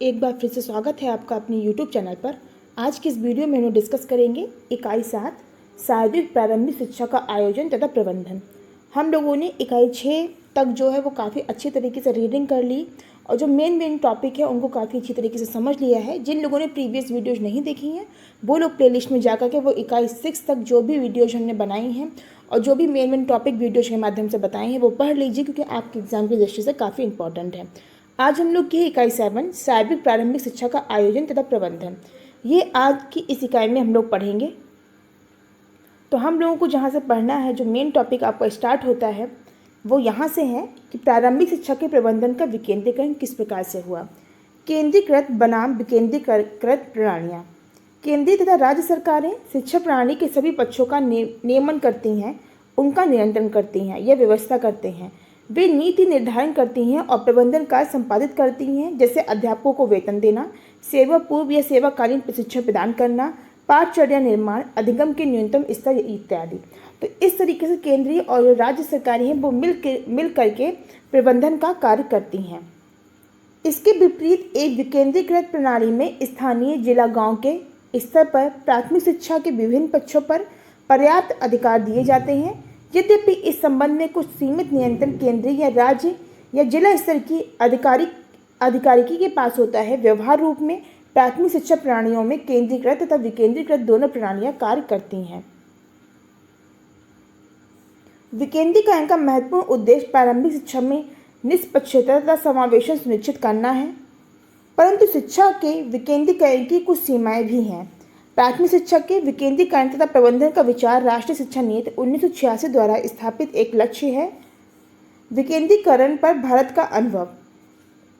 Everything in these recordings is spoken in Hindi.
एक बार फिर से स्वागत है आपका अपने YouTube चैनल पर। आज की इस वीडियो में हम डिस्कस करेंगे इकाई 7 शारीरिक प्रारंभिक शिक्षा का आयोजन तथा प्रबंधन। हम लोगों ने इकाई 6 तक जो है वो काफ़ी अच्छी तरीके से रीडिंग कर ली और जो मेन टॉपिक है उनको काफ़ी अच्छी तरीके से समझ लिया है। जिन लोगों ने प्रीवियस वीडियोज़ नहीं देखी हैं वो लोग प्लेलिस्ट में जा कर के वो इकाई 6 तक जो भी वीडियोज़ हमने बनाई हैं और जो भी मेन टॉपिक वीडियोज़ के माध्यम से बताए हैं वो पढ़ लीजिए, क्योंकि आपके एग्जाम की दृष्टि से काफ़ी इंपॉर्टेंट है। आज हम लोग की इकाई 7 शारीरिक प्रारंभिक शिक्षा का आयोजन तथा प्रबंधन, ये आज की इस इकाई में हम लोग पढ़ेंगे। तो हम लोगों को जहाँ से पढ़ना है, जो मेन टॉपिक आपका स्टार्ट होता है वो यहाँ से है कि प्रारंभिक शिक्षा के प्रबंधन का विकेंद्रीकरण किस प्रकार से हुआ। केंद्रीकृत बनाम विकेंद्रीकृत प्रणालियाँ। केंद्रीय तथा राज्य सरकारें शिक्षा प्रणाली के सभी पक्षों का नियमन करती हैं, उनका नियंत्रण करती हैं या व्यवस्था करते हैं। वे नीति निर्धारण करती हैं और प्रबंधन कार्य संपादित करती हैं, जैसे अध्यापकों को वेतन देना, सेवा पूर्व या सेवाकालीन प्रशिक्षण प्रदान करना, पाठचर्या निर्माण, अधिगम के न्यूनतम स्तर इत्यादि। तो इस तरीके से केंद्रीय और जो राज्य सरकारें हैं वो मिल करके प्रबंधन का कार्य करती हैं। इसके विपरीत एक विकेंद्रीकृत प्रणाली में स्थानीय जिला गांव के स्तर पर प्राथमिक शिक्षा के विभिन्न पक्षों पर पर्याप्त अधिकार दिए जाते हैं। यद्यपि इस संबंध में कुछ सीमित नियंत्रण केंद्रीय या राज्य या जिला स्तर की अधिकारिकी के पास होता है। व्यवहार रूप में प्राथमिक शिक्षा प्रणालियों में केंद्रीकृत तथा विकेंद्रीकृत दोनों प्रणालियां कार्य करती हैं। विकेंद्रीकरण का महत्वपूर्ण उद्देश्य प्रारंभिक शिक्षा में निष्पक्षता तथा समावेशन सुनिश्चित करना है, परंतु शिक्षा के विकेंद्रीकरण की कुछ सीमाएं भी हैं। प्राथमिक शिक्षा के विकेंद्रीकरण तथा प्रबंधन का विचार राष्ट्रीय शिक्षा नीति 1986 द्वारा स्थापित एक लक्ष्य है। विकेंद्रीकरण पर भारत का अनुभव।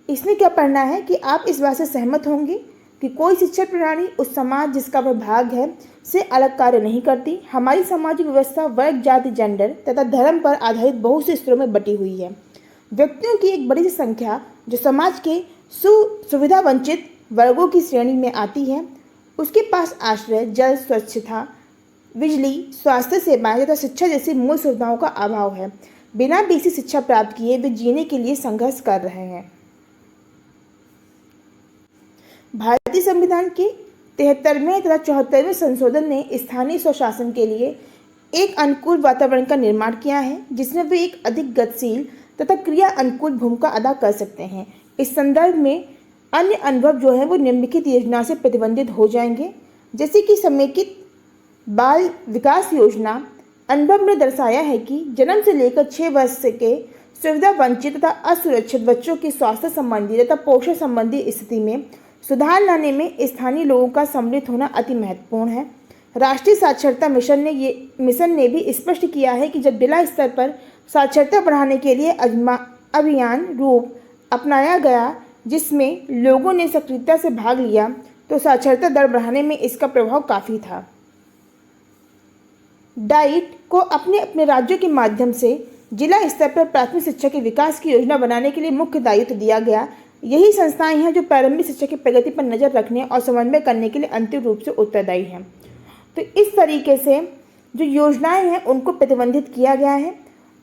इसमें क्या पढ़ना है कि आप इस बात से सहमत होंगे कि कोई शिक्षा प्रणाली उस समाज जिसका वह भाग है से अलग कार्य नहीं करती। हमारी सामाजिक व्यवस्था वर्ग, जाति, जेंडर तथा धर्म पर आधारित बहुत से स्तरों में बटी हुई है। व्यक्तियों की एक बड़ी सी संख्या जो समाज के सुविधा वंचित वर्गों की श्रेणी में आती है, उसके पास आश्रय, जल, स्वच्छता, बिजली, स्वास्थ्य सेवाएं तथा शिक्षा जैसी मूल सुविधाओं का अभाव है। बिना बेसिक शिक्षा प्राप्त किए वे जीने के लिए संघर्ष कर रहे हैं। भारतीय संविधान के 73वें तथा 74वें संशोधन ने स्थानीय स्वशासन के लिए एक अनुकूल वातावरण का निर्माण किया है, जिसमें वे एक अधिक गतिशील तथा क्रिया अनुकूल भूमिका अदा कर सकते हैं। इस संदर्भ में अन्य अनुभव जो है वो निम्नलिखित योजना से प्रतिबंधित हो जाएंगे, जैसे कि समेकित बाल विकास योजना। अनुभव में दर्शाया है कि जन्म से लेकर 6 वर्ष के सुविधा वंचित तथा असुरक्षित बच्चों की स्वास्थ्य संबंधी तथा पोषण संबंधी स्थिति में सुधार लाने में स्थानीय लोगों का सम्मिलित होना अति महत्वपूर्ण है। राष्ट्रीय साक्षरता मिशन ने भी स्पष्ट किया है कि जब जिला स्तर पर साक्षरता बढ़ाने के लिए अभियान रूप अपनाया गया, जिसमें लोगों ने सक्रियता से भाग लिया, तो साक्षरता दर बढ़ाने में इसका प्रभाव काफ़ी था। डाइट को अपने अपने राज्यों के माध्यम से जिला स्तर पर प्राथमिक शिक्षा के विकास की योजना बनाने के लिए मुख्य दायित्व दिया गया। यही संस्थाएं हैं जो प्रारंभिक शिक्षा की प्रगति पर नज़र रखने और समन्वय करने के लिए अंतिम रूप से उत्तरदायी हैं। तो इस तरीके से जो योजनाएं हैं उनको प्रतिबंधित किया गया है।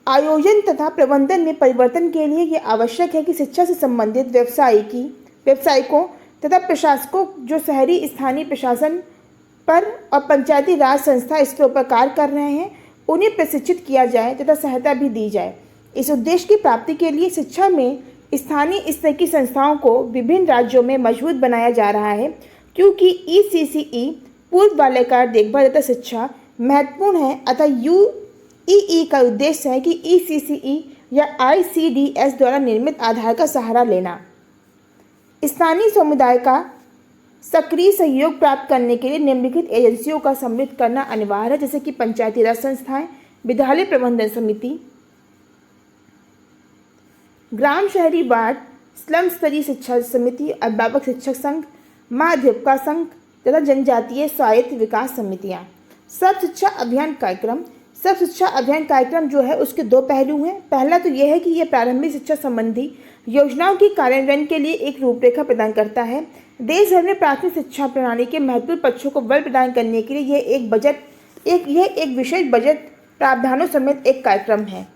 आयोजन तथा प्रबंधन में परिवर्तन के लिए ये आवश्यक है कि शिक्षा से संबंधित व्यावसायिकों तथा प्रशासकों जो शहरी स्थानीय प्रशासन पर और पंचायती राज संस्था इसके ऊपर कार्य कर रहे हैं, उन्हें प्रशिक्षित किया जाए तथा सहायता भी दी जाए। इस उद्देश्य की प्राप्ति के लिए शिक्षा में स्थानीय स्तर की संस्थाओं को विभिन्न राज्यों में मजबूत बनाया जा रहा है, क्योंकि ECCE पूर्व बाल्याकार देखभाल तथा शिक्षा महत्वपूर्ण है। अतः UEE का उद्देश्य है कि ECCE या ICDS द्वारा निर्मित आधार का सहारा लेना। स्थानीय समुदाय का सक्रिय सहयोग प्राप्त करने के लिए निम्नलिखित एजेंसियों का सम्मिलित करना अनिवार्य है, जैसे कि पंचायती राज संस्थाएं, विद्यालय प्रबंधन समिति, ग्राम शहरी वार्ड, स्लम स्तरीय शिक्षा समिति, अभिभावक शिक्षक संघ, महाधिवक्ता संघ तथा जनजातीय स्वायत्त विकास समितियां। सब शिक्षा अभियान कार्यक्रम जो है उसके 2 पहलू हैं। पहला तो यह है कि यह प्रारंभिक शिक्षा संबंधी योजनाओं के कार्यान्वयन के लिए एक रूपरेखा प्रदान करता है। देश भर में प्राथमिक शिक्षा प्रणाली के महत्वपूर्ण पक्षों को बल प्रदान करने के लिए यह एक विशेष बजट प्रावधानों समेत एक कार्यक्रम है।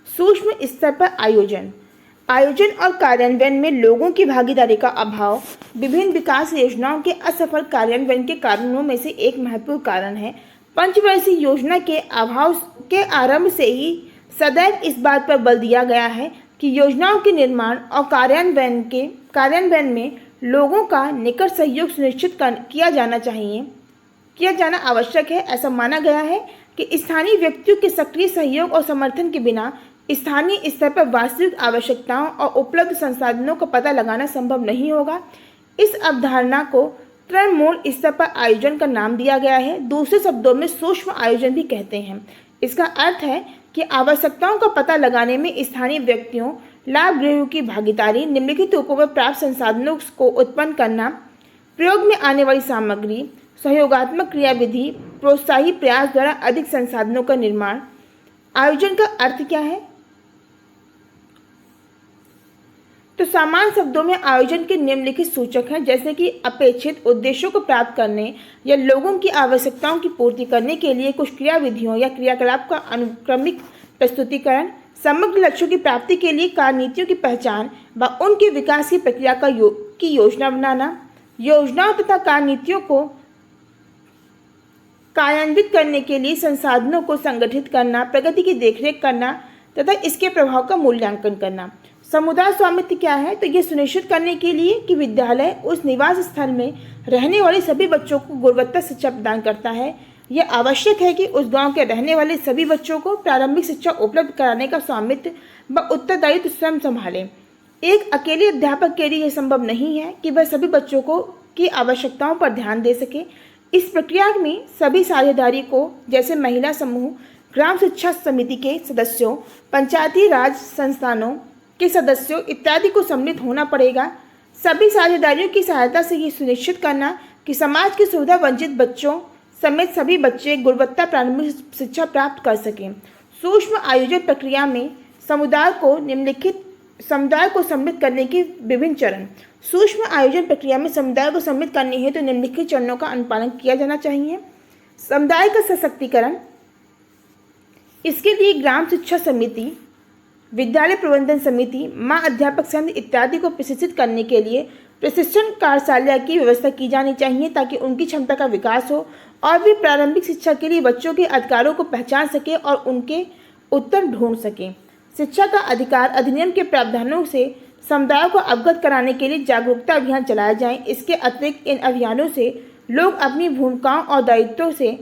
सूक्ष्म स्तर पर आयोजन। आयोजन और कार्यान्वयन में लोगों की भागीदारी का अभाव विभिन्न विकास योजनाओं के असफल कार्यान्वयन के कारणों में से एक महत्वपूर्ण कारण है। पंचवर्षीय योजना के अभाव के आरंभ से ही सदैव इस बात पर बल दिया गया है कि योजनाओं के निर्माण और कार्यान्वयन में लोगों का निकट सहयोग सुनिश्चित किया जाना आवश्यक है। ऐसा माना गया है कि स्थानीय व्यक्तियों के सक्रिय सहयोग और समर्थन के बिना स्थानीय स्तर पर वास्तविक आवश्यकताओं और उपलब्ध संसाधनों का पता लगाना संभव नहीं होगा। इस अवधारणा को तृणमूल स्तर पर आयोजन का नाम दिया गया है। दूसरे शब्दों में सूक्ष्म आयोजन भी कहते हैं। इसका अर्थ है कि आवश्यकताओं का पता लगाने में स्थानीय व्यक्तियों, लाभ ग्राहियों की भागीदारी, निम्नलिखित रूपों में प्राप्त संसाधनों को उत्पन्न करना, प्रयोग में आने वाली सामग्री, सहयोगात्मक क्रियाविधि, प्रोत्साही प्रयास द्वारा अधिक संसाधनों का निर्माण। आयोजन का अर्थ क्या है? तो सामान्य शब्दों में आयोजन के निम्नलिखित सूचक हैं, जैसे कि अपेक्षित उद्देश्यों को प्राप्त करने या लोगों की आवश्यकताओं की पूर्ति करने के लिए कुछ क्रियाविधियों या क्रियाकलाप का अनुक्रमिक प्रस्तुतिकरण, समग्र लक्ष्यों की प्राप्ति के लिए कार्यनीतियों की पहचान व उनके विकास की प्रक्रिया की योजना बनाना, योजनाओं तथा कार्यनीतियों को कार्यान्वित करने के लिए संसाधनों को संगठित करना, प्रगति की देखरेख करना तथा इसके प्रभाव का मूल्यांकन करना। समुदाय स्वामित्व क्या है? तो ये सुनिश्चित करने के लिए कि विद्यालय उस निवास स्थल में रहने वाले सभी बच्चों को गुणवत्ता शिक्षा प्रदान करता है। यह आवश्यक है कि उस गांव के रहने वाले सभी बच्चों को प्रारंभिक शिक्षा उपलब्ध कराने का स्वामित्व व उत्तरदायित्व स्वयं संभालें। एक अकेले अध्यापक के लिए यह संभव नहीं है कि वह सभी बच्चों की आवश्यकताओं पर ध्यान दे सके। इस प्रक्रिया में सभी साझेदारी को, जैसे महिला समूह, ग्राम शिक्षा समिति के सदस्यों, पंचायती राज संस्थानों के सदस्यों इत्यादि को सम्मिलित होना पड़ेगा। सभी साझेदारियों की सहायता से ये सुनिश्चित करना कि समाज के सुविधा वंचित बच्चों समेत सभी बच्चे गुणवत्ता प्रारंभिक शिक्षा प्राप्त कर सकें। सूक्ष्म आयोजन प्रक्रिया में समुदाय को सम्मिलित करने के विभिन्न चरण। सूक्ष्म आयोजन प्रक्रिया में समुदाय को सम्मिलित करने हेतु निम्नलिखित चरणों का अनुपालन किया जाना चाहिए। समुदाय का सशक्तिकरण, इसके लिए ग्राम शिक्षा समिति, विद्यालय प्रबंधन समिति, माँ अध्यापक संघ इत्यादि को प्रशिक्षित करने के लिए प्रशिक्षण कार्यशाला की व्यवस्था की जानी चाहिए ताकि उनकी क्षमता का विकास हो और वे प्रारंभिक शिक्षा के लिए बच्चों के अधिकारों को पहचान सके और उनके उत्तर ढूंढ सकें। शिक्षा का अधिकार अधिनियम के प्रावधानों से समुदायों को अवगत कराने के लिए जागरूकता अभियान चलाए जाएं। इसके अतिरिक्त इन अभियानों से लोग अपनी भूमिकाओं और दायित्वों से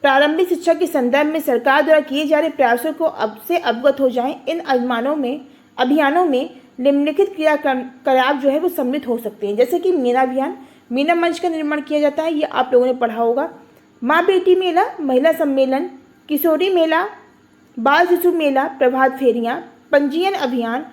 प्रारंभिक शिक्षा के संदर्भ में सरकार द्वारा किए जा रहे प्रयासों को अब से अवगत हो जाएं। इन अभियानों में निम्नलिखित क्रियाकलाप जो है वो सम्मिलित हो सकते हैं, जैसे कि मीना अभियान, मीना मंच का निर्माण किया जाता है, ये आप लोगों ने पढ़ा होगा। माँ बेटी मेला, महिला सम्मेलन, किशोरी मेला, बाल शिशु मेला, प्रभात फेरियाँ, पंजीयन अभियान,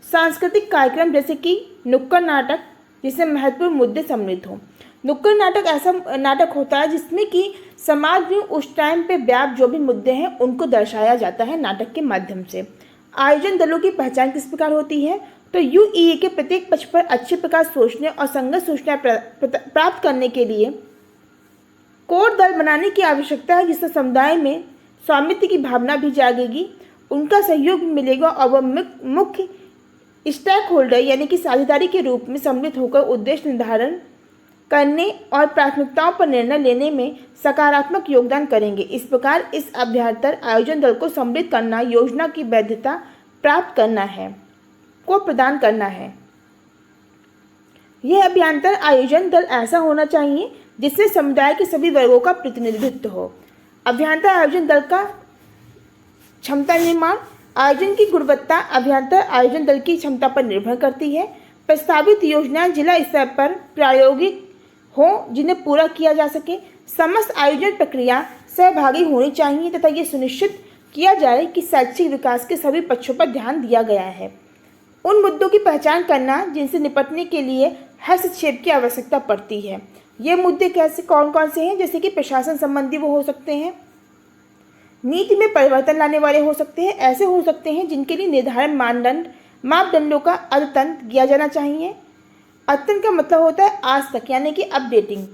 सांस्कृतिक कार्यक्रम जैसे कि नुक्कड़ नाटक, जिसमें महत्वपूर्ण मुद्दे सम्मिलित हों। नुक्कड़ नाटक ऐसा नाटक होता है जिसमें कि समाज में उस टाइम पे व्याप्त जो भी मुद्दे हैं उनको दर्शाया जाता है नाटक के माध्यम से। आयोजन दलों की पहचान किस प्रकार होती है? तो यूईए के प्रत्येक पक्ष पर अच्छे प्रकार सोचने और संगत सूचना प्राप्त करने के लिए कोर दल बनाने की आवश्यकता है, जिससे समुदाय में स्वामित्व की भावना भी जागेगी, उनका सहयोग भी मिलेगा और वह मुख्य स्टेक होल्डर यानी कि साझेदारी के रूप में सम्मिलित होकर उद्देश्य निर्धारण करने और प्राथमिकताओं पर निर्णय लेने में सकारात्मक योगदान करेंगे। इस प्रकार इस अभ्यर्तर आयोजन दल को सम्मिलित करना योजना की वैधता प्राप्त करना है को प्रदान करना है। यह अभ्यंतर आयोजन दल ऐसा होना चाहिए जिससे समुदाय के सभी वर्गों का प्रतिनिधित्व हो। अभ्यंतर आयोजन दल का क्षमता निर्माण, आयोजन की गुणवत्ता अभ्यंतर आयोजन दल की क्षमता पर निर्भर करती है। प्रस्तावित योजनाएं जिला स्तर पर प्रायोगिक हो जिन्हें पूरा किया जा सके। समस्त आयोजन प्रक्रिया सहभागी होनी चाहिए तथा ये सुनिश्चित किया जाए कि शैक्षिक विकास के सभी पक्षों पर ध्यान दिया गया है। उन मुद्दों की पहचान करना जिनसे निपटने के लिए हस्तक्षेप की आवश्यकता पड़ती है। ये मुद्दे कौन कौन से हैं? जैसे कि प्रशासन संबंधी वो हो सकते हैं, नीति में परिवर्तन लाने वाले हो सकते हैं, ऐसे हो सकते हैं जिनके लिए निर्धारण मापदंडों का अद्यतन किया जाना चाहिए। अद्यतन का मतलब होता है आज तक यानी कि अपडेटिंग।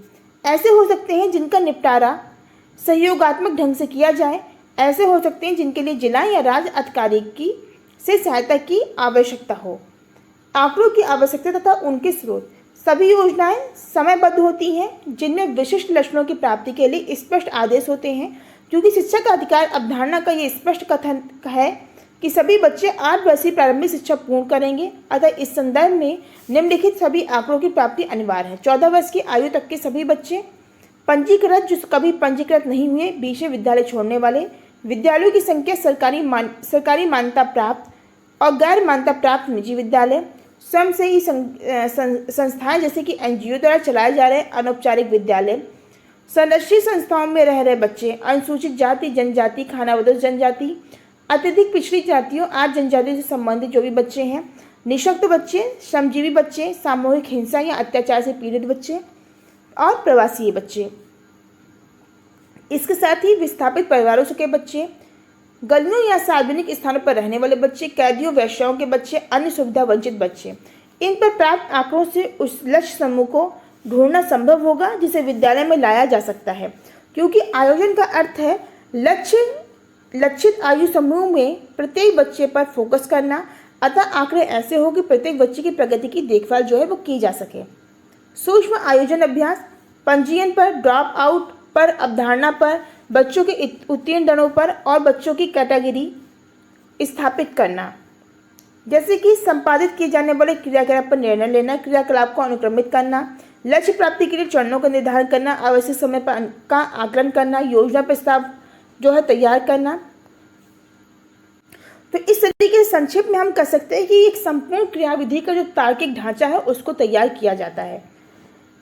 ऐसे हो सकते हैं जिनका निपटारा सहयोगात्मक ढंग से किया जाए। ऐसे हो सकते हैं जिनके लिए जिला या राज्य अधिकारी से सहायता की आवश्यकता हो। आंकड़ों की आवश्यकता तथा उनके स्रोत। सभी योजनाएं समयबद्ध होती हैं जिनमें विशिष्ट लक्ष्यों की प्राप्ति के लिए स्पष्ट आदेश होते हैं। क्योंकि शिक्षा का अधिकार अवधारणा का ये स्पष्ट कथन है कि सभी बच्चे 8 वर्षीय प्रारंभिक शिक्षा पूर्ण करेंगे, अतः इस संदर्भ में निम्नलिखित सभी आंकड़ों की प्राप्ति अनिवार्य है। 14 वर्ष की आयु तक के सभी बच्चे, पंजीकृत जो कभी पंजीकृत नहीं हुए, बीच में विद्यालय छोड़ने वाले, विद्यालयों की संख्या सरकारी मान्यता प्राप्त और गैर मान्यता प्राप्त निजी विद्यालय, स्वयं से ही संस्थाएं जैसे कि एनजीओ द्वारा चलाए जा रहे अनौपचारिक विद्यालय, संरक्षित संस्थाओं में रह रहे बच्चे, अनुसूचित जाति जनजाति, खानाबदोश जनजाति, अत्यधिक पिछड़ी जातियों आदि जनजातियों से संबंधित जो भी बच्चे हैं, निःशक्त बच्चे, श्रमजीवी बच्चे, सामूहिक हिंसा या अत्याचार से पीड़ित बच्चे और प्रवासी बच्चे। इसके साथ ही विस्थापित परिवारों से के बच्चे, गलियों या सार्वजनिक स्थानों पर रहने वाले बच्चे, कैदियों, वेश्याओं के बच्चे, अन्य सुविधा वंचित बच्चे। इन पर प्राप्त आंकड़ों से उस लक्ष्य समूह को ढूंढना संभव होगा जिसे विद्यालय में लाया जा सकता है। क्योंकि आयोजन का अर्थ है लक्षित आयु समूह में प्रत्येक बच्चे पर फोकस करना, अतः आंकड़े ऐसे हो कि प्रत्येक बच्चे की प्रगति की देखभाल जो है वो की जा सके। सूक्ष्म आयोजन अभ्यास, पंजीयन पर, ड्रॉप आउट पर, अवधारणा पर, बच्चों के उत्तीर्ण दरों पर और बच्चों की कैटेगरी स्थापित करना, जैसे कि संपादित किए जाने वाले क्रियाकलाप पर निर्णय लेना, क्रियाकलाप को अनुक्रमित करना, लक्ष्य प्राप्ति के लिए चरणों का निर्धारण करना, आवश्यक समय पर का आकलन करना, योजना प्रस्ताव जो है तैयार करना। तो इस तरीके से संक्षेप में हम कह सकते हैं कि एक संपूर्ण क्रियाविधि का जो तार्किक ढांचा है उसको तैयार किया जाता है।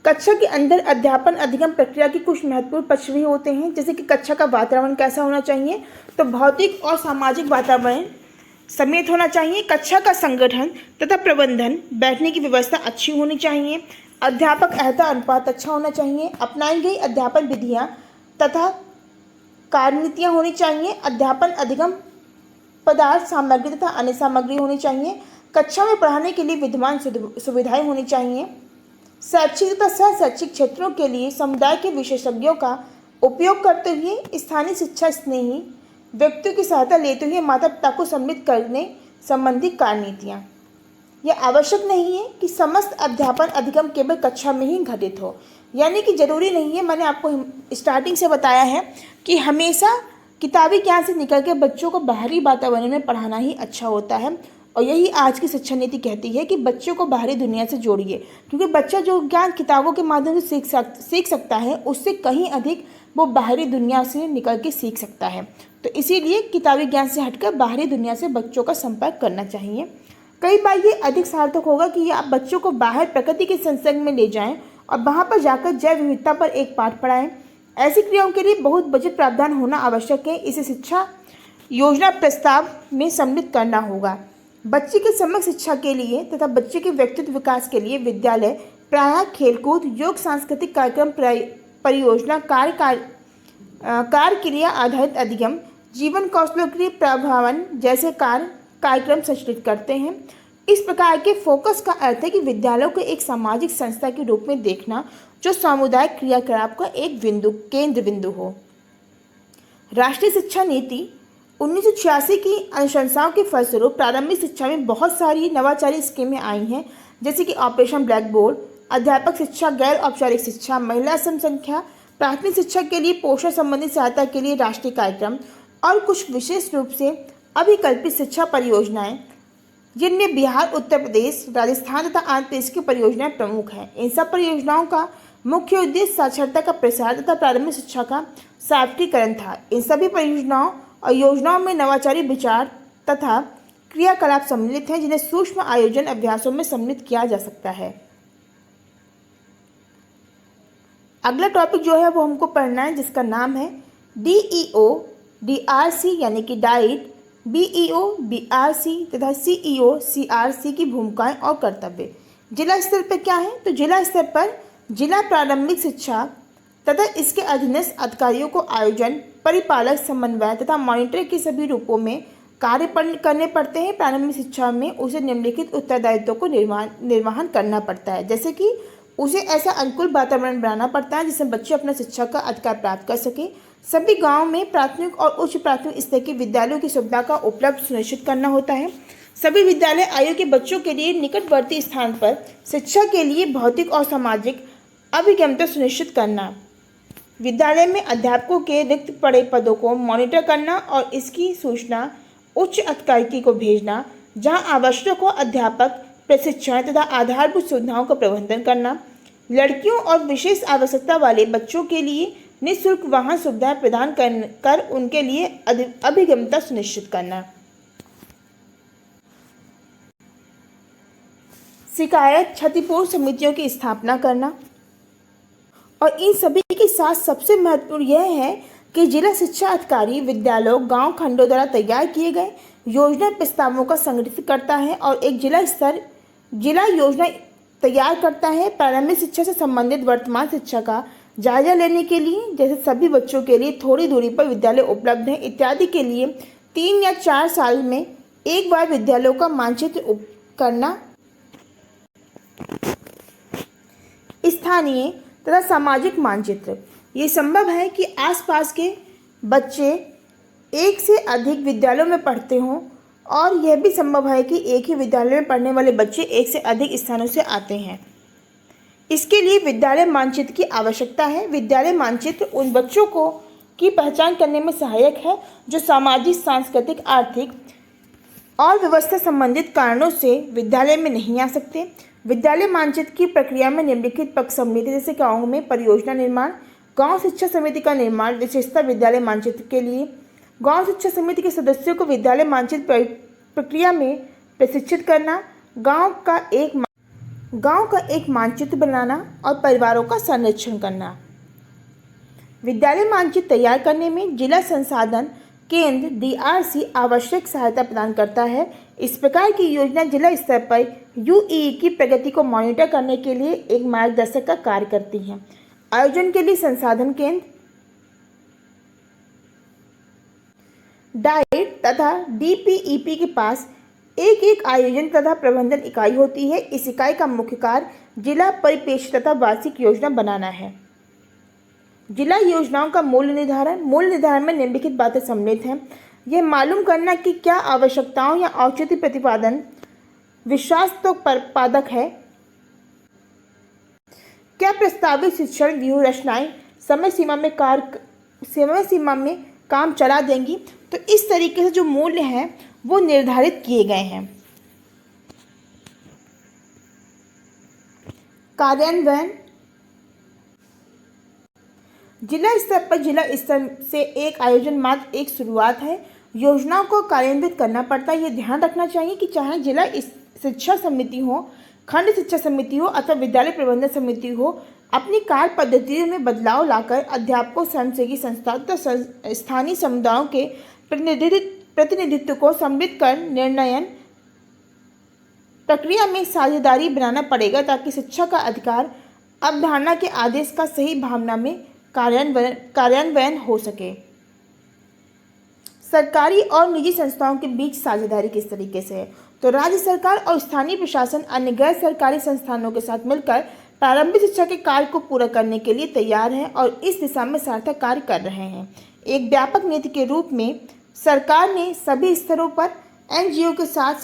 कक्षा के अंदर अध्यापन अधिगम प्रक्रिया के कुछ महत्वपूर्ण पक्ष भी होते हैं, जैसे कि कक्षा का वातावरण कैसा होना चाहिए, तो भौतिक और सामाजिक वातावरण समेत होना चाहिए। कक्षा का संगठन तथा प्रबंधन, बैठने की व्यवस्था अच्छी होनी चाहिए, अध्यापक अहता अनुपात अच्छा होना चाहिए, अपनाई गई अध्यापन विधियाँ तथा कार्यनीतियाँ होनी चाहिए, अध्यापन अधिगम पदार्थ, सामग्री तथा अन्य सामग्री होनी चाहिए, कक्षा में पढ़ाने के लिए विद्यमान सुविधाएं होनी चाहिए, शैक्षिक तथा सह शैक्षिक क्षेत्रों के लिए समुदाय के विशेषज्ञों का उपयोग करते हुए स्थानीय शिक्षा स्नेही व्यक्तियों की सहायता लेते हुए माता पिता को सम्मिलित करने संबंधी कार्यनीतियाँ। यह आवश्यक नहीं है कि समस्त अध्यापन अधिगम केवल कक्षा में ही घटित हो, यानी कि जरूरी नहीं है। मैंने आपको स्टार्टिंग से बताया है कि हमेशा किताबी ज्ञान से निकल के बच्चों को बाहरी वातावरण में पढ़ाना ही अच्छा होता है, और यही आज की शिक्षा नीति कहती है कि बच्चों को बाहरी दुनिया से जोड़िए, क्योंकि बच्चा जो ज्ञान किताबों के माध्यम से सीख सकता है उससे कहीं अधिक वो बाहरी दुनिया से निकल के सीख सकता है। तो इसीलिए किताबी ज्ञान से हटकर बाहरी दुनिया से बच्चों का संपर्क करना चाहिए। कई बार ये अधिक सार्थक होगा कि आप बच्चों को बाहर प्रकृति के संसर्ग में ले जाएं और वहाँ पर जाकर जैव विविधता पर एक पाठ पढ़ाएं। ऐसी क्रियाओं के लिए बहुत बजट प्रावधान होना आवश्यक है। इसे शिक्षा योजना प्रस्ताव में सम्मिलित करना होगा। बच्चे के समग्र शिक्षा के लिए तथा बच्चे के व्यक्तित्व विकास के लिए विद्यालय प्रायः खेलकूद, योग, सांस्कृतिक कार्यक्रम, परियोजना, कार्य क्रिया आधारित अधिगम, जीवन कौशलों के लिए प्रभावन जैसे कार्यक्रम संचालित करते हैं। इस प्रकार के फोकस का अर्थ है कि विद्यालयों को एक सामाजिक संस्था के रूप में देखना जो सामुदायिक क्रियाकलाप का एक केंद्र बिंदु हो। राष्ट्रीय शिक्षा नीति 1986 की अनुशंसाओं के फलस्वरूप प्रारंभिक शिक्षा में बहुत सारी नवाचारी स्कीमें आई हैं, जैसे कि ऑपरेशन ब्लैक बोर्ड, अध्यापक शिक्षा, गैर औपचारिक शिक्षा, महिला समसंख्या, प्राथमिक शिक्षा के लिए पोषण संबंधी सहायता के लिए राष्ट्रीय कार्यक्रम और कुछ विशेष रूप से अभिकल्पित शिक्षा परियोजनाएं, जिनमें बिहार, उत्तर प्रदेश, राजस्थान तथा आंध्र प्रदेश की परियोजनाएं प्रमुख हैं। इन सब परियोजनाओं का मुख्य उद्देश्य साक्षरता का प्रसार तथा प्रारंभिक शिक्षा का सार्वत्रिकरण था। इन सभी परियोजनाओं और योजनाओं में नवाचारी विचार तथा क्रियाकलाप सम्मिलित हैं, जिन्हें सूक्ष्म आयोजन अभ्यासों में सम्मिलित किया जा सकता है। अगला टॉपिक जो है वो हमको पढ़ना है, जिसका नाम है DEO DRC यानी कि डाइट, BEO BRC तथा CEO CRC की भूमिकाएं और कर्तव्य। जिला स्तर पर क्या है, तो जिला स्तर पर जिला प्रारंभिक शिक्षा तथा इसके अधीनस्थ अधिकारियों को आयोजन, परिपालक, समन्वय तथा मॉनिटर के सभी रूपों में कार्य करने पड़ते हैं। प्रारंभिक शिक्षा में उसे निम्नलिखित उत्तरदायित्वों को निर्वहन करना पड़ता है, जैसे कि उसे ऐसा अनुकूल वातावरण बनाना पड़ता है जिससे बच्चे अपना शिक्षा का अधिकार प्राप्त कर सके। सभी गांव में प्राथमिक और उच्च प्राथमिक स्तर के विद्यालयों की सुविधा का उपलब्ध सुनिश्चित करना होता है। सभी विद्यालय आयु के बच्चों के लिए निकटवर्ती स्थान पर शिक्षा के लिए भौतिक और सामाजिक अभिगम्यता सुनिश्चित करना। विद्यालय में अध्यापकों के रिक्त पड़े पदों को मॉनिटर करना और इसकी सूचना उच्च अधिकारी को भेजना। जहां आवश्यक हो अध्यापक प्रशिक्षण तथा आधारभूत सुविधाओं का प्रबंधन करना। लड़कियों और विशेष आवश्यकता वाले बच्चों के लिए निःशुल्क वाहन सुविधाएं प्रदान कर उनके लिए अभिगम्यता सुनिश्चित करना। शिकायत क्षतिपूर्ति समितियों की स्थापना करना। और इन सभी के साथ सबसे महत्वपूर्ण यह है कि जिला शिक्षा अधिकारी विद्यालयों गांव खंडों द्वारा तैयार किए गए योजना प्रस्तावों का संगठित करता है और एक जिला योजना तैयार करता है। प्रारंभिक शिक्षा से संबंधित वर्तमान शिक्षा का जायजा लेने के लिए, जैसे सभी बच्चों के लिए थोड़ी दूरी पर विद्यालय उपलब्ध है इत्यादि के लिए 3 या 4 साल में एक बार विद्यालयों का मानचित्र करना। स्थानीय तथा सामाजिक मानचित्र। ये संभव है कि आसपास के बच्चे एक से अधिक विद्यालयों में पढ़ते हों और यह भी संभव है कि एक ही विद्यालय में पढ़ने वाले बच्चे एक से अधिक स्थानों से आते हैं। इसके लिए विद्यालय मानचित्र की आवश्यकता है। विद्यालय मानचित्र उन बच्चों को की पहचान करने में सहायक है जो सामाजिक, सांस्कृतिक, आर्थिक और व्यवस्था संबंधित कारणों से विद्यालय में नहीं आ सकते। विद्यालय मानचित्र की प्रक्रिया में निम्नलिखित पक्ष सम्मिलित, जैसे गाँव में परियोजना निर्माण, गांव शिक्षा समिति का निर्माण। विशेषता विद्यालय मानचित्र के लिए गांव शिक्षा समिति के सदस्यों को विद्यालय मानचित्र प्रक्रिया में प्रशिक्षित करना, गांव का एक मानचित्र बनाना और परिवारों का संरक्षण करना। विद्यालय मानचित्र तैयार करने में जिला संसाधन केंद्र DRC आवश्यक सहायता प्रदान करता है। इस प्रकार की योजना जिला स्तर पर UEE की प्रगति को मॉनिटर करने के लिए एक मार्गदर्शक का कार्य करती है। आयोजन के लिए संसाधन केंद्र, डाइट तथा DPEP के पास एक आयोजन तथा प्रबंधन इकाई होती है। इस इकाई का मुख्य कार्य जिला परिप्रेक्ष्य तथा वार्षिक योजना बनाना है। जिला योजनाओं का मूल्य निर्धारण में निम्नलिखित बातें सम्मिलित हैं। यह मालूम करना कि क्या आवश्यकताओं या औचित्य प्रतिपादन विश्वास तो पादक है, क्या प्रस्तावित शिक्षण व्यूह रचनाएं समय सीमा में काम चला देंगी। तो इस तरीके से जो मूल्य हैं वो निर्धारित किए गए हैं। कार्यान्वयन। जिला स्तर पर जिला स्तर से एक आयोजन मात्र एक शुरुआत है। योजनाओं को कार्यान्वित करना पड़ता है। ये ध्यान रखना चाहिए कि चाहे जिला शिक्षा समिति हो, खंड शिक्षा समिति हो अथवा विद्यालय प्रबंधन समिति हो, अपनी कार्य पद्धतियों में बदलाव लाकर अध्यापकों, स्वयंसेवी संस्थाओं तथा स्थानीय समुदायों के प्रतिनिधित्व को सम्मिलित कर निर्णयन प्रक्रिया में साझेदारी बनाना पड़ेगा ताकि शिक्षा का अधिकार अवधारणा के आदेश का सही भावना में कार्यान्वयन हो सके। सरकारी और निजी संस्थाओं के बीच साझेदारी किस तरीके से है, तो राज्य सरकार और स्थानीय प्रशासन अन्य गैर सरकारी संस्थानों के साथ मिलकर प्रारंभिक शिक्षा के कार्य को पूरा करने के लिए तैयार हैं और इस दिशा में सार्थक कार्य कर रहे हैं। एक व्यापक नीति के रूप में सरकार ने सभी स्तरों पर NGO के साथ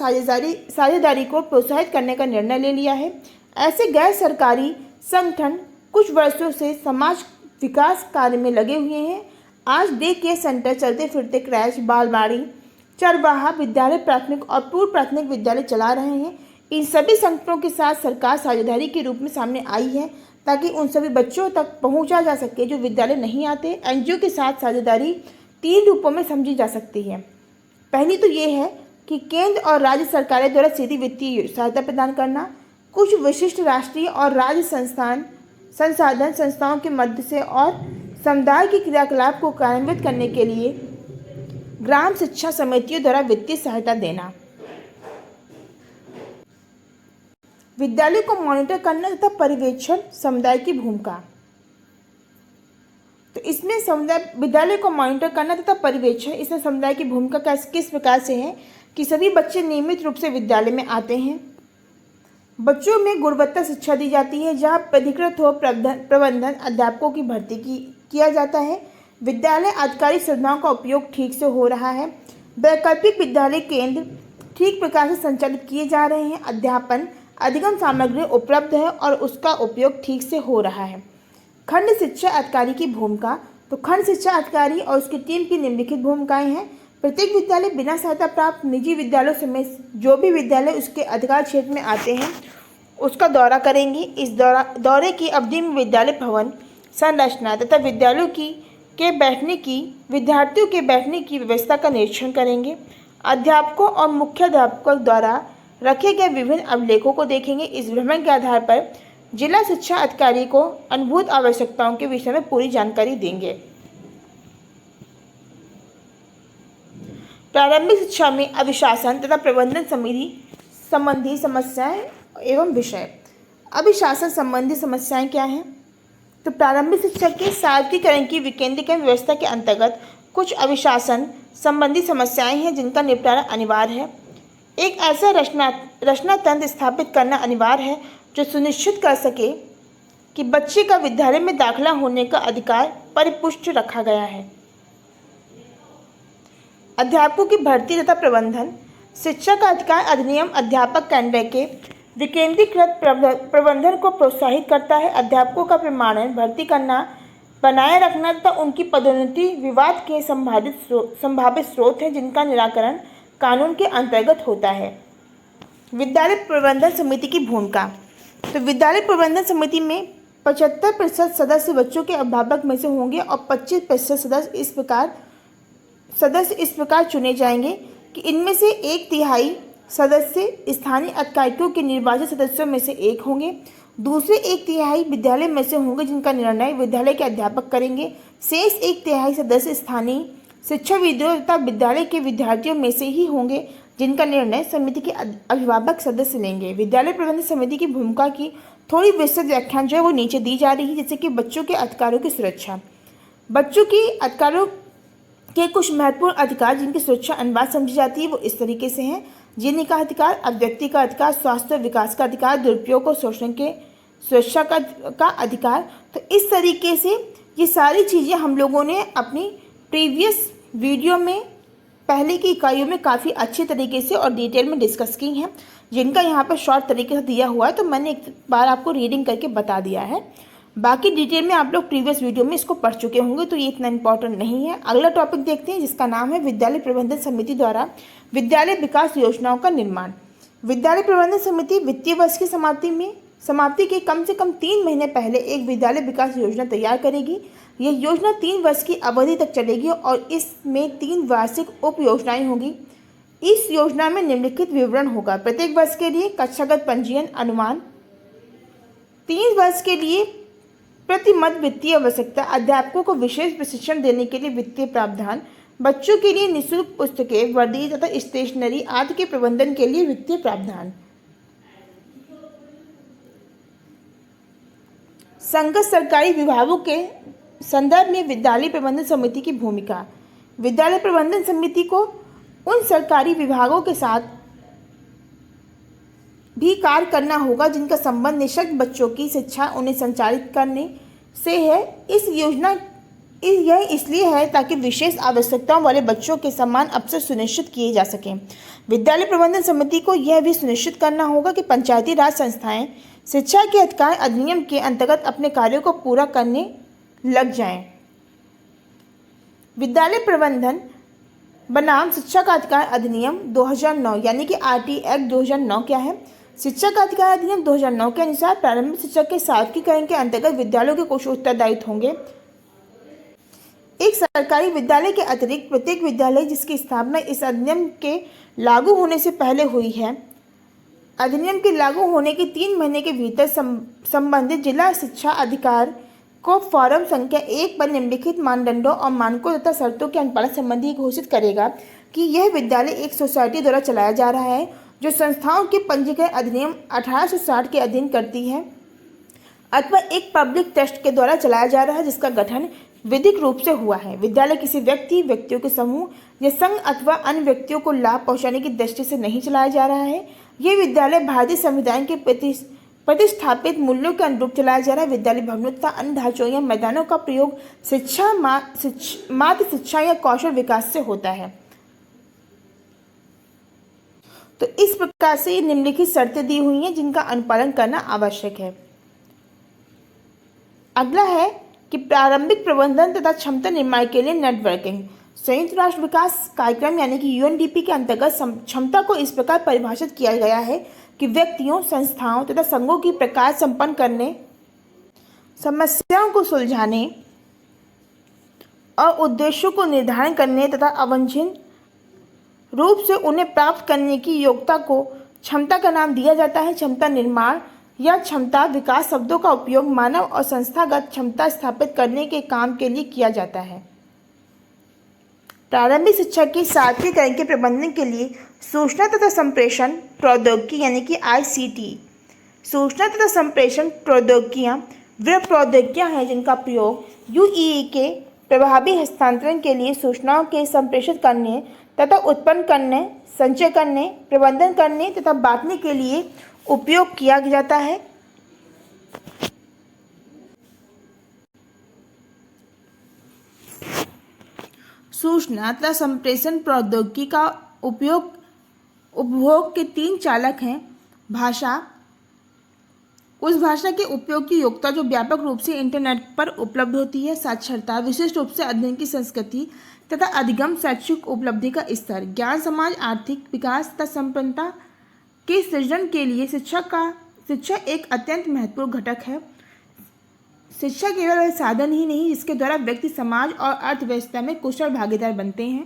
साझेदारी को प्रोत्साहित करने का निर्णय ले लिया है। ऐसे गैर सरकारी संगठन कुछ वर्षों से समाज विकास कार्य में लगे हुए हैं। आज डे केयर सेंटर, चलते फिरते क्रैच, बालवाड़ी, चरवाहा, विद्यालय प्राथमिक और पूर्व प्राथमिक विद्यालय चला रहे हैं। इन सभी संगठनों के साथ सरकार साझेदारी के रूप में सामने आई है ताकि उन सभी बच्चों तक पहुंचा जा सके जो विद्यालय नहीं आते। NGO के साथ साझेदारी 3 रूपों में समझी जा सकती है। पहली तो ये है कि केंद्र और राज्य सरकारें द्वारा सीधी वित्तीय सहायता प्रदान करना, कुछ विशिष्ट राष्ट्रीय और राज्य संसाधन संस्थाओं के मध्य से और समुदाय के क्रियाकलाप को कार्यान्वित करने के लिए ग्राम शिक्षा समितियों द्वारा वित्तीय सहायता देना। विद्यालय को मॉनिटर करना तथा पर्यवेक्षण समुदाय की भूमिका। तो इसमें विद्यालय को मॉनिटर करना तथा पर्यवेक्षण, इसमें समुदाय की भूमिका किस प्रकार से है कि सभी बच्चे नियमित रूप से विद्यालय में आते हैं, बच्चों में गुणवत्ता शिक्षा दी जाती है, जहां प्राधिकृत हो प्रबंधन अध्यापकों की भर्ती किया जाता है, विद्यालय आधिकारिक सुविधाओं का उपयोग ठीक से हो रहा है, वैकल्पिक विद्यालय केंद्र ठीक प्रकार से संचालित किए जा रहे हैं। अध्यापन अधिगम सामग्री उपलब्ध है और उसका उपयोग ठीक से हो रहा है। खंड शिक्षा अधिकारी की भूमिका। तो खंड शिक्षा अधिकारी और उसकी टीम की निम्नलिखित भूमिकाएं हैं। प्रत्येक विद्यालय बिना सहायता प्राप्त निजी विद्यालयों समेत जो भी विद्यालय उसके अधिकार क्षेत्र में आते हैं उसका दौरा करेंगे। इस दौरे की अवधि में विद्यालय भवन संरचना तथा विद्यार्थियों के बैठने की व्यवस्था का निरीक्षण करेंगे। अध्यापकों और मुख्याध्यापकों द्वारा रखे गए विभिन्न अभिलेखों को देखेंगे। इस भ्रमण के आधार पर जिला शिक्षा अधिकारी को अनुभूत आवश्यकताओं के विषय में पूरी जानकारी देंगे। प्रारंभिक शिक्षा में अभिशासन तथा प्रबंधन संबंधी समस्याएं एवं विषय। अभिशासन संबंधी समस्याएं क्या हैं? तो प्रारंभिक शिक्षा के सार्वत्रिकरण की विकेंद्रीकरण व्यवस्था के अंतर्गत कुछ अभिशासन संबंधी समस्याएं हैं जिनका निपटारा अनिवार्य है। एक ऐसा रचना तंत्र स्थापित करना अनिवार्य है जो सुनिश्चित कर सके कि बच्चे का विद्यालय में दाखिला होने का अधिकार परिपुष्ट रखा गया है। अध्यापकों की भर्ती तथा प्रबंधन। शिक्षा का अधिकार अधिनियम अध्यापक केंद्र के विकेंद्रीकृत प्रबंधन को प्रोत्साहित करता है। अध्यापकों का प्रमाणन भर्ती करना, बनाए रखना तथा उनकी पदोन्नति विवाद के संभावित स्रोत हैं जिनका निराकरण कानून के अंतर्गत होता है। विद्यालय प्रबंधन समिति की भूमिका। तो विद्यालय प्रबंधन समिति में 75% सदस्य बच्चों के अभिभावक में से होंगे और 25% सदस्य इस प्रकार चुने जाएंगे कि इनमें से 1/3 सदस्य स्थानीय अधिकारियों के निर्वाचित सदस्यों में से एक होंगे। दूसरे 1/3 विद्यालय में से होंगे जिनका निर्णय विद्यालय के अध्यापक करेंगे। शेष 1/3 सदस्य स्थानीय शिक्षाविदों तथा विद्यालय के विद्यार्थियों में से ही होंगे जिनका निर्णय समिति के अभिभावक सदस्य लेंगे। विद्यालय प्रबंधन समिति की भूमिका की थोड़ी विस्तृत व्याख्यान जो है वो नीचे दी जा रही है, जैसे कि बच्चों के अधिकारों की सुरक्षा। बच्चों के अधिकारों के कुछ महत्वपूर्ण अधिकार जिनकी सुरक्षा अनिवार्य समझी जाती है वो इस तरीके से हैं। जीने का अधिकार, अभिव्यक्ति का अधिकार, स्वास्थ्य और विकास का अधिकार, दुरुपयोग और शोषण के सुरक्षा का अधिकार। तो इस तरीके से ये सारी चीज़ें हम लोगों ने अपनी प्रीवियस वीडियो में पहले की इकाइयों में काफ़ी अच्छे तरीके से और डिटेल में डिस्कस की हैं, जिनका यहाँ पर शॉर्ट तरीके से दिया हुआ है, तो मैंने एक बार आपको रीडिंग करके बता दिया है। बाकी डिटेल में आप लोग प्रीवियस वीडियो में इसको पढ़ चुके होंगे, तो ये इतना इंपॉर्टेंट नहीं है। अगला टॉपिक देखते हैं जिसका नाम है विद्यालय प्रबंधन समिति द्वारा विद्यालय विकास योजनाओं का निर्माण। विद्यालय प्रबंधन समिति वित्तीय वर्ष की समाप्ति के कम से कम 3 महीने पहले एक विद्यालय विकास योजना तैयार करेगी। यह योजना 3 वर्ष की अवधि तक चलेगी और इसमें 3 वार्षिक उप योजनाएं होंगी। इस योजना में निम्नलिखित विवरण होगा। प्रत्येक वर्ष के लिए कक्षागत पंजीयन अनुमान, 3 वर्ष के लिए प्रति मद वित्तीय आवश्यकता, अध्यापकों को विशेष प्रशिक्षण देने के लिए वित्तीय प्रावधान, बच्चों के लिए निःशुल्क पुस्तकें, वर्दी तथा स्टेशनरी आदि के प्रबंधन के लिए वित्तीय प्रावधान। संगत सरकारी विभागों के संदर्भ में विद्यालय प्रबंधन समिति की भूमिका। विद्यालय प्रबंधन समिति को उन सरकारी विभागों के साथ भी कार्य करना होगा जिनका संबंध निःशक्त बच्चों की शिक्षा उन्हें संचालित करने से है। यह इसलिए है ताकि विशेष आवश्यकताओं वाले बच्चों के समान अवसर सुनिश्चित किए जा सकें। विद्यालय प्रबंधन समिति को यह भी सुनिश्चित करना होगा कि पंचायती राज संस्थाएं शिक्षा के अधिकार अधिनियम के अंतर्गत अपने कार्यों को पूरा करने लग जाएं। विद्यालय प्रबंधन बनाम शिक्षा का अधिकार अधिनियम 2009 यानी कि आरटी एक्ट 2009 क्या है? शिक्षा का अधिकार अधिनियम 2009 के अनुसार प्रारंभिक शिक्षा के सार्वत्रिकरण के अंतर्गत विद्यालयों के कुछ उत्तरदायित्व होंगे। एक सरकारी विद्यालय के अतिरिक्त प्रत्येक विद्यालय जिसकी स्थापना इस अधिनियम के लागू होने से पहले हुई है, अधिनियम के लागू होने के 3 महीने के भीतर संबंधित जिला शिक्षा अधिकार को फॉर्म संख्या 1 पर निम्नलिखित मानदंडों और मानकों तथा शर्तों के अनुपालन संबंधी घोषित करेगा कि यह विद्यालय एक सोसाइटी द्वारा चलाया जा रहा है जो संस्थाओं के पंजीकरण अधिनियम 1860 के अधीन करती है, अथवा एक पब्लिक ट्रस्ट के द्वारा चलाया जा रहा है जिसका गठन विधिक रूप से हुआ है। विद्यालय किसी व्यक्तियों के समूह या संघ अथवा अन्य व्यक्तियों को लाभ पहुंचाने की दृष्टि से नहीं चलाया जा रहा है। यह विद्यालय भारतीय संविधान के प्रतिष्ठापित मूल्यों के अनुरूप चलाया जा रहा है। विद्यालय भवनों तथा अन्य ढांचों या मैदानों का प्रयोग मात्र शिक्षा या कौशल विकास से होता है। तो इस प्रकार से ये निम्नलिखित शर्तें दी हुई हैं जिनका अनुपालन करना आवश्यक है। अगला है कि प्रारंभिक प्रबंधन तथा क्षमता निर्माण के लिए नेटवर्किंग। संयुक्त राष्ट्र विकास कार्यक्रम यानी कि यूएनडीपी के अंतर्गत क्षमता को इस प्रकार परिभाषित किया गया है कि व्यक्तियों, संस्थाओं तथा संघों की प्रकार संपन्न करने, समस्याओं को सुलझाने और उद्देश्यों को निर्धारण करने तथा अवांछित रूप से उन्हें प्राप्त करने की योग्यता को क्षमता का नाम दिया जाता है। क्षमता निर्माण या क्षमता विकास शब्दों का उपयोग मानव और संस्थागत क्षमता स्थापित करने के काम के लिए किया जाता है। प्रारंभिक शिक्षा की सार्थकीकरण के प्रबंधन के लिए सूचना तथा संप्रेषण प्रौद्योगिकी यानी कि आईसीटी, सूचना तथा संप्रेषण प्रौद्योगिकियाँ वे प्रौद्योगिकियाँ हैं जिनका प्रयोग यूईई के प्रभावी हस्तांतरण के लिए सूचनाओं के संप्रेषित करने तथा उत्पन्न करने, संचय करने, प्रबंधन करने तथा बांटने के लिए उपयोग किया जाता है। सूचना तथा संप्रेषण प्रौद्योगिकी का उपयोग उपभोग के 3 चालक हैं। भाषा, उस भाषा के उपयोग की योग्यता जो व्यापक रूप से इंटरनेट पर उपलब्ध होती है। साक्षरता, विशिष्ट रूप से अध्ययन की संस्कृति तथा अधिगम शैक्षिक उपलब्धि का स्तर। ज्ञान, समाज, आर्थिक विकास तथा संपन्नता के सृजन के लिए शिक्षा एक अत्यंत महत्वपूर्ण घटक है। शिक्षा केवल साधन ही नहीं जिसके द्वारा व्यक्ति समाज और अर्थव्यवस्था में कुशल भागीदार बनते हैं।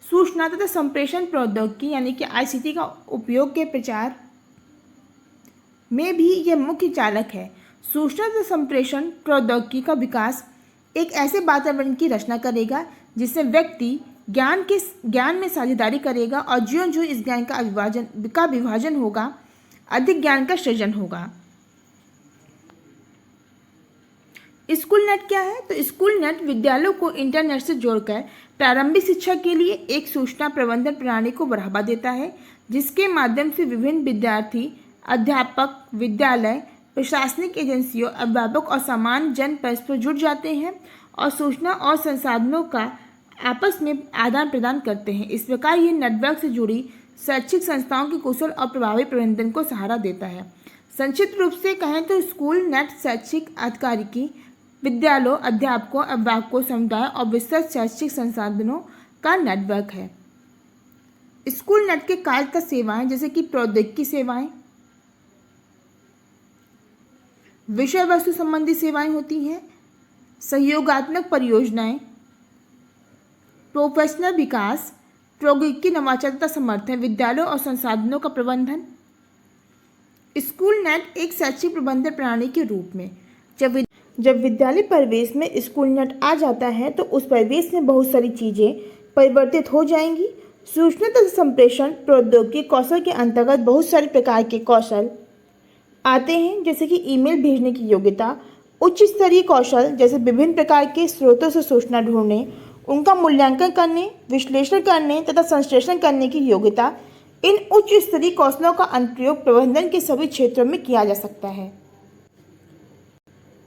सूचना तथा संप्रेषण प्रौद्योगिकी यानी कि आईसीटी का उपयोग के प्रचार में भी यह मुख्य चालक है। सूचना तथा संप्रेषण प्रौद्योगिकी का विकास एक ऐसे वातावरण की रचना करेगा जिससे व्यक्ति ज्ञान में साझेदारी करेगा और ज्यों-ज्यों इस ज्ञान का विभाजन होगा, अधिक ज्ञान का सृजन होगा। स्कूल नेट क्या है? तो स्कूल नेट विद्यालयों को इंटरनेट से जोड़कर प्रारंभिक शिक्षा के लिए एक सूचना प्रबंधन प्रणाली को बढ़ावा देता है, जिसके माध्यम से विभिन्न विद्यार्थी, अध्यापक, विद्यालय, प्रशासनिक एजेंसियों, अभिभावक और सामान्य जन परस्पर जुड़ जाते हैं और सूचना और संसाधनों का आपस में आदान प्रदान करते हैं। इस प्रकार ये नेटवर्क से जुड़ी शैक्षिक संस्थाओं के कुशल और प्रभावी प्रबंधन को सहारा देता है। संक्षिप्त रूप से कहें तो स्कूल नेट शैक्षिक अधिकारिकी विद्यालयों, अध्यापकों, अभिभावकों, समुदाय और विस्तृत शैक्षिक संसाधनों का नेटवर्क है। स्कूल नेट के कार्य तथा सेवाएं जैसे कि प्रौद्योगिकी सेवाएं, विषय वस्तु संबंधी सेवाएं होती हैं, सहयोगात्मक परियोजनाएं, प्रोफेशनल विकास, प्रौद्योगिकी नवाचार तथा समर्थन, विद्यालयों और संसाधनों का प्रबंधन। स्कूल नेट एक शैक्षिक प्रबंधन प्रणाली के रूप में जब विद्यालय परिवेश में स्कूल नेट आ जाता है तो उस परिवेश में बहुत सारी चीज़ें परिवर्तित हो जाएंगी। सूचना तथा संप्रेषण प्रौद्योगिकी कौशल के अंतर्गत बहुत सारे प्रकार के कौशल आते हैं, जैसे कि ईमेल भेजने की योग्यता, उच्च स्तरीय कौशल जैसे विभिन्न प्रकार के स्रोतों से सूचना ढूंढने, उनका मूल्यांकन करने, विश्लेषण करने तथा संश्लेषण करने की योग्यता। इन उच्च स्तरीय कौशलों का अनुप्रयोग प्रबंधन के सभी क्षेत्रों में किया जा सकता है।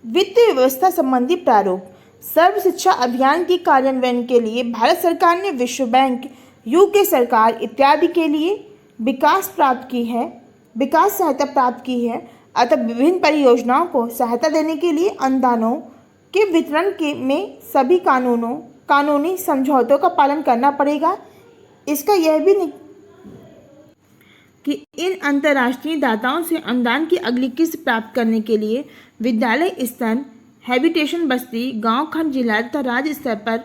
वित्तीय व्यवस्था संबंधी प्रारूप। सर्व शिक्षा अभियान की कार्यान्वयन के लिए भारत सरकार ने विश्व बैंक, यूके सरकार इत्यादि के लिए विकास सहायता प्राप्त की है। अतः विभिन्न परियोजनाओं को सहायता देने के लिए अनुदानों के वितरण में सभी कानूनी समझौतों का पालन करना पड़ेगा। इसका यह भी कि इन अंतर्राष्ट्रीय दाताओं से अनुदान की अगली किस्त प्राप्त करने के लिए विद्यालय स्तर, हैबिटेशन बस्ती, गांव, खंड, जिला तथा राज्य स्तर पर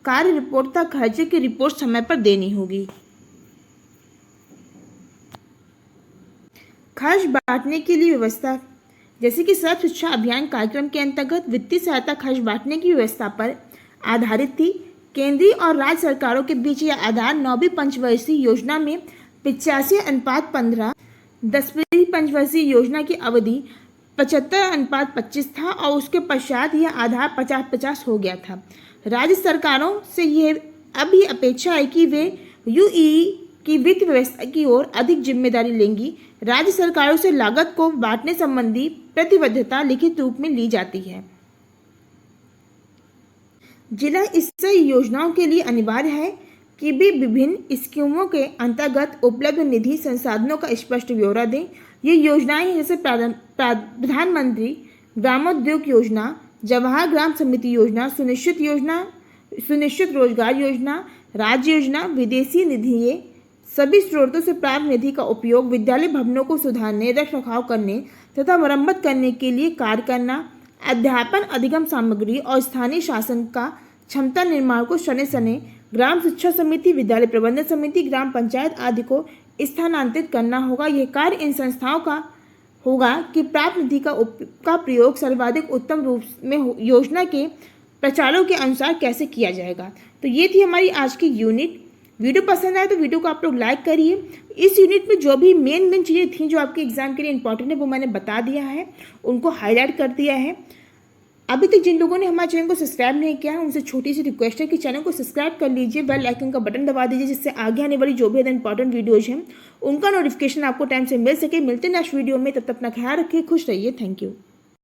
कार्य रिपोर्ट तथा खर्चे की रिपोर्ट समय पर देनी होगी। खर्च बांटने के लिए व्यवस्था, जैसे कि सर्व शिक्षा अभियान कार्यक्रम के अंतर्गत वित्तीय सहायता खर्च बांटने की व्यवस्था पर आधारित थी। केंद्रीय और राज्य सरकारों के बीच यह आधार 9वीं पंचवर्षीय योजना में 85:15, 10वीं पंचवर्षीय योजना की अवधि 75:25 था और उसके पश्चात यह आधार 50-50 हो गया था। राज्य सरकारों से यह अभी अपेक्षा है कि वे यूईई की वित्त व्यवस्था की ओर अधिक जिम्मेदारी लेंगी। राज्य सरकारों से लागत को बांटने संबंधी प्रतिबद्धता लिखित रूप में ली जाती है। जिला स्तरीय योजनाओं के लिए अनिवार्य है कि भी विभिन्न स्कीमों के अंतर्गत उपलब्ध निधि संसाधनों का स्पष्ट ब्यौरा दें। ये योजनाएं हैं जैसे प्रधानमंत्री ग्रामोद्योग योजना, जवाहर ग्राम समिति योजना, सुनिश्चित रोजगार योजना, राज्य योजना, विदेशी निधि। ये सभी स्रोतों से प्राप्त निधि का उपयोग विद्यालय भवनों को सुधारने, रख रखाव करने तथा मरम्मत करने के लिए कार्य करना, अध्यापन अधिगम सामग्री और स्थानीय शासन का क्षमता निर्माण को शनै शनै ग्राम शिक्षा समिति, विद्यालय प्रबंधन समिति, ग्राम पंचायत आदि को स्थानांतरित करना होगा। यह कार्य इन संस्थाओं का होगा कि प्राप्त निधि का प्रयोग सर्वाधिक उत्तम रूप में योजना के प्रचारों के अनुसार कैसे किया जाएगा। तो ये थी हमारी आज की यूनिट। वीडियो पसंद आए तो वीडियो को आप लोग लाइक करिए। इस यूनिट में जो भी मेन चीज़ें थी जो आपके एग्जाम के लिए इंपॉर्टेंट है वो मैंने बता दिया है, उनको हाईलाइट कर दिया है। अभी तक जिन लोगों ने हमारे चैनल को सब्सक्राइब नहीं किया है उनसे छोटी सी रिक्वेस्ट है कि चैनल को सब्सक्राइब कर लीजिए, बेल आइकन का बटन दबा दीजिए, जिससे आगे आने वाली जो भी इंपॉर्टेंट वीडियोज हैं उनका नोटिफिकेशन आपको टाइम से मिल सके। मिलते हैं नेक्स्ट वीडियो में, तब तक अपना ख्याल रखिए, खुश रहिए। Thank you.